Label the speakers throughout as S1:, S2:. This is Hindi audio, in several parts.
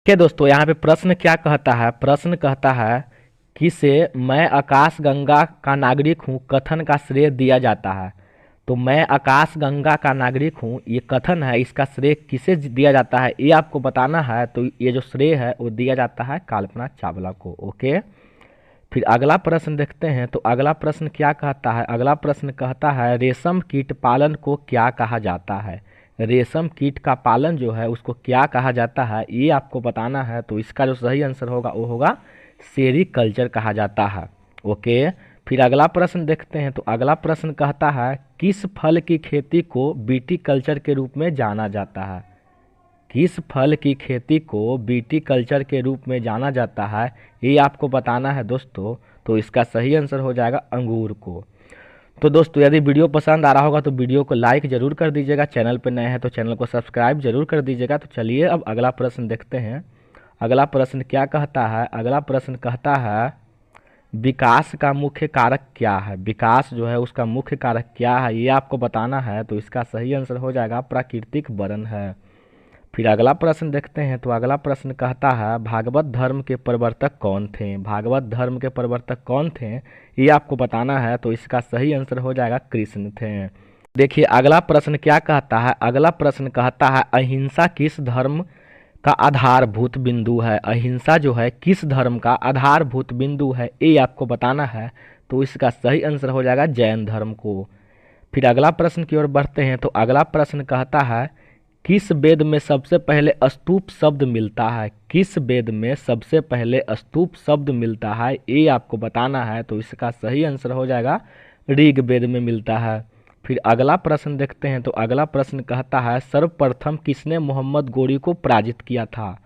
S1: के दोस्तों यहाँ पे प्रश्न क्या कहता है। प्रश्न कहता है किसे मैं आकाश गंगा का नागरिक हूँ कथन का श्रेय दिया जाता है। तो मैं आकाश गंगा का नागरिक हूँ ये कथन है, इसका श्रेय किसे दिया जाता है ये आपको बताना है। तो ये जो श्रेय है वो दिया जाता है कल्पना चावला को। ओके, फिर अगला प्रश्न देखते हैं। तो अगला प्रश्न क्या कहता है। अगला प्रश्न कहता है रेशम कीट पालन को क्या कहा जाता है। रेशम कीट का पालन जो है उसको क्या कहा जाता है ये आपको बताना है। तो इसका जो सही आंसर होगा वो होगा सेरीकल्चर कहा जाता है। ओके, फिर अगला प्रश्न देखते हैं। तो अगला प्रश्न कहता है किस फल की खेती को विटीकल्चर के रूप में जाना जाता है। किस फल की खेती को विटीकल्चर के रूप में जाना जाता है ये आपको बताना है दोस्तों। तो इसका सही आंसर हो जाएगा अंगूर को। तो दोस्तों यदि वीडियो पसंद आ रहा होगा तो वीडियो को लाइक जरूर कर दीजिएगा, चैनल पर नए हैं तो चैनल को सब्सक्राइब जरूर कर दीजिएगा। तो चलिए अब अगला प्रश्न देखते हैं। अगला प्रश्न क्या कहता है। अगला प्रश्न कहता है विकास का मुख्य कारक क्या है। विकास जो है उसका मुख्य कारक क्या है ये आपको बताना है। तो इसका सही आंसर हो जाएगा प्राकृतिक वरण है। फिर अगला प्रश्न देखते हैं। तो अगला प्रश्न कहता है भागवत धर्म के प्रवर्तक कौन थे। भागवत धर्म के प्रवर्तक कौन थे ये आपको बताना है। तो इसका सही आंसर हो जाएगा कृष्ण थे। देखिए अगला प्रश्न क्या कहता है। अगला प्रश्न कहता है अहिंसा किस धर्म का आधारभूत बिंदु है। अहिंसा जो है किस धर्म का आधारभूत बिंदु है ये आपको बताना है। तो इसका सही आंसर हो जाएगा जैन धर्म को। फिर अगला प्रश्न की ओर बढ़ते हैं। तो अगला प्रश्न कहता है किस वेद में सबसे पहले स्तूप शब्द मिलता है। किस वेद में सबसे पहले स्तूप शब्द मिलता है ये आपको बताना है। तो इसका सही आंसर हो जाएगा ऋग्वेद में मिलता है। फिर अगला प्रश्न देखते हैं। तो अगला प्रश्न कहता है सर्वप्रथम किसने मोहम्मद गोरी को पराजित किया था।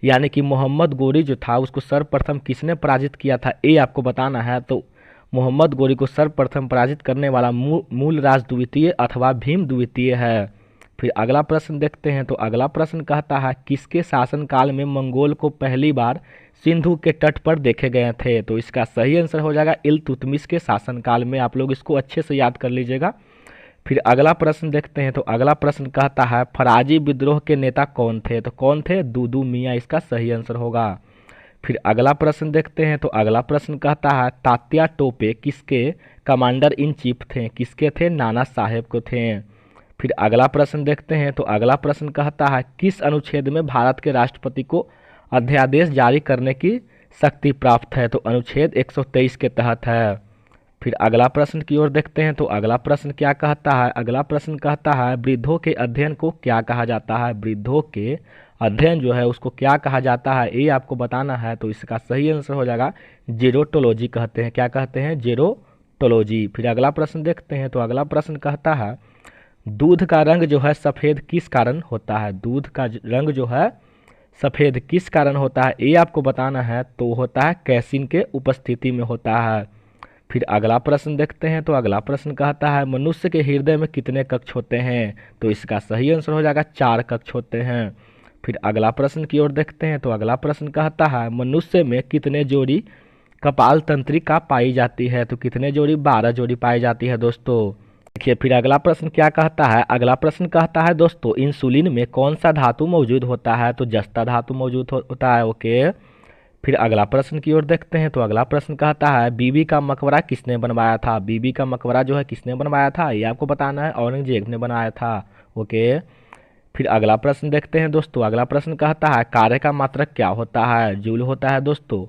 S1: यानी कि मोहम्मद गोरी जो था उसको सर्वप्रथम किसने पराजित किया था ये आपको बताना है। तो मोहम्मद गोरी को सर्वप्रथम पराजित करने वाला मूलराज द्वितीय अथवा भीम द्वितीय है। फिर अगला प्रश्न देखते हैं। तो अगला प्रश्न कहता है किसके शासनकाल में मंगोल को पहली बार सिंधु के तट पर देखे गए थे। तो इसका सही आंसर हो जाएगा इल्तुतमिश के शासनकाल में। आप लोग इसको अच्छे से याद कर लीजिएगा। फिर अगला प्रश्न देखते हैं। तो अगला प्रश्न कहता है फराजी विद्रोह के नेता कौन थे। तो कौन थे, दूदू मियाँ इसका सही आंसर होगा। फिर अगला प्रश्न देखते हैं। तो अगला प्रश्न कहता है तात्या टोपे किसके कमांडर इन चीफ थे। किसके थे, नाना साहेब को थे। फिर अगला प्रश्न देखते हैं। तो अगला प्रश्न कहता है किस अनुच्छेद में भारत के राष्ट्रपति को अध्यादेश जारी करने की शक्ति प्राप्त है। तो अनुच्छेद 123 के तहत है। फिर अगला प्रश्न की ओर देखते हैं। तो अगला प्रश्न क्या कहता है। अगला प्रश्न कहता है वृद्धों के अध्ययन को क्या कहा जाता है। वृद्धों के अध्ययन जो है उसको क्या कहा जाता है ये आपको बताना है। तो इसका सही आंसर हो जाएगा जेरोटोलॉजी कहते हैं। क्या कहते हैं, जेरोटोलॉजी। फिर अगला प्रश्न देखते हैं। तो अगला प्रश्न कहता है दूध का रंग जो है सफ़ेद किस कारण होता है। दूध का रंग जो है सफ़ेद किस कारण होता है ये आपको बताना है। तो होता है कैसिन के उपस्थिति में होता है। फिर अगला प्रश्न देखते हैं। तो अगला प्रश्न कहता है मनुष्य के हृदय में कितने कक्ष होते हैं। तो इसका सही आंसर हो जाएगा 4 कक्ष होते हैं। फिर अगला प्रश्न की ओर देखते हैं। तो अगला प्रश्न कहता है मनुष्य में कितने जोड़ी कपाल तंत्रिका पाई जाती है। तो कितने जोड़ी, 12 जोड़ी पाई जाती है दोस्तों। देखिए फिर अगला प्रश्न क्या कहता है। अगला प्रश्न कहता है दोस्तों इंसुलिन में कौन सा धातु मौजूद होता है। तो जस्ता धातु मौजूद होता है। ओके, फिर अगला प्रश्न की ओर देखते हैं। तो अगला प्रश्न कहता है बीबी का मकबरा किसने बनवाया था। बीबी का मकबरा जो है किसने बनवाया था ये आपको बताना है, औरंगजेब ने बनाया था। ओके, फिर अगला प्रश्न देखते हैं दोस्तों। अगला प्रश्न कहता है कार्य का मात्रक क्या होता है। जूल होता है दोस्तों।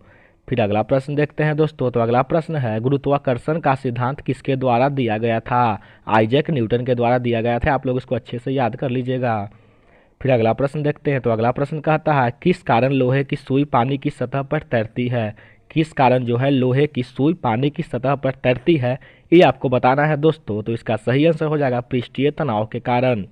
S1: फिर अगला प्रश्न देखते हैं दोस्तों। तो अगला प्रश्न है गुरुत्वाकर्षण का सिद्धांत किसके द्वारा दिया गया था। आइजैक न्यूटन के द्वारा दिया गया था। आप लोग इसको अच्छे से याद कर लीजिएगा। फिर अगला प्रश्न देखते हैं। तो अगला प्रश्न कहता है किस कारण लोहे की सुई पानी की सतह पर तैरती है। किस कारण जो है लोहे की सुई पानी की सतह पर तैरती है ये आपको बताना है दोस्तों। तो इसका सही आंसर हो जाएगा पृष्ठीय तनाव के कारण।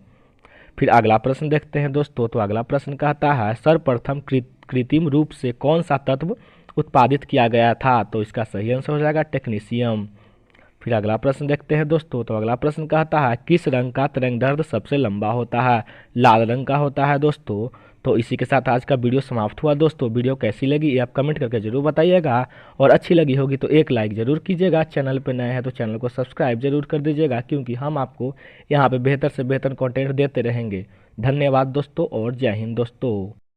S1: फिर अगला प्रश्न देखते हैं दोस्तों। तो अगला प्रश्न कहता है सर्वप्रथम कृत्रिम रूप से कौन सा तत्व उत्पादित किया गया था। तो इसका सही आंसर हो जाएगा टेक्नीशियम। फिर अगला प्रश्न देखते हैं दोस्तों। तो अगला प्रश्न कहता है किस रंग का तरंगदैर्घ्य सबसे लंबा होता है। लाल रंग का होता है दोस्तों। तो इसी के साथ आज का वीडियो समाप्त हुआ दोस्तों। वीडियो कैसी लगी ये आप कमेंट करके जरूर बताइएगा और अच्छी लगी होगी तो एक लाइक ज़रूर कीजिएगा। चैनल पर नए हैं तो चैनल को सब्सक्राइब जरूर कर दीजिएगा क्योंकि हम आपको यहाँ पे बेहतर से बेहतर कंटेंट देते रहेंगे। धन्यवाद दोस्तों और जय हिंद दोस्तों।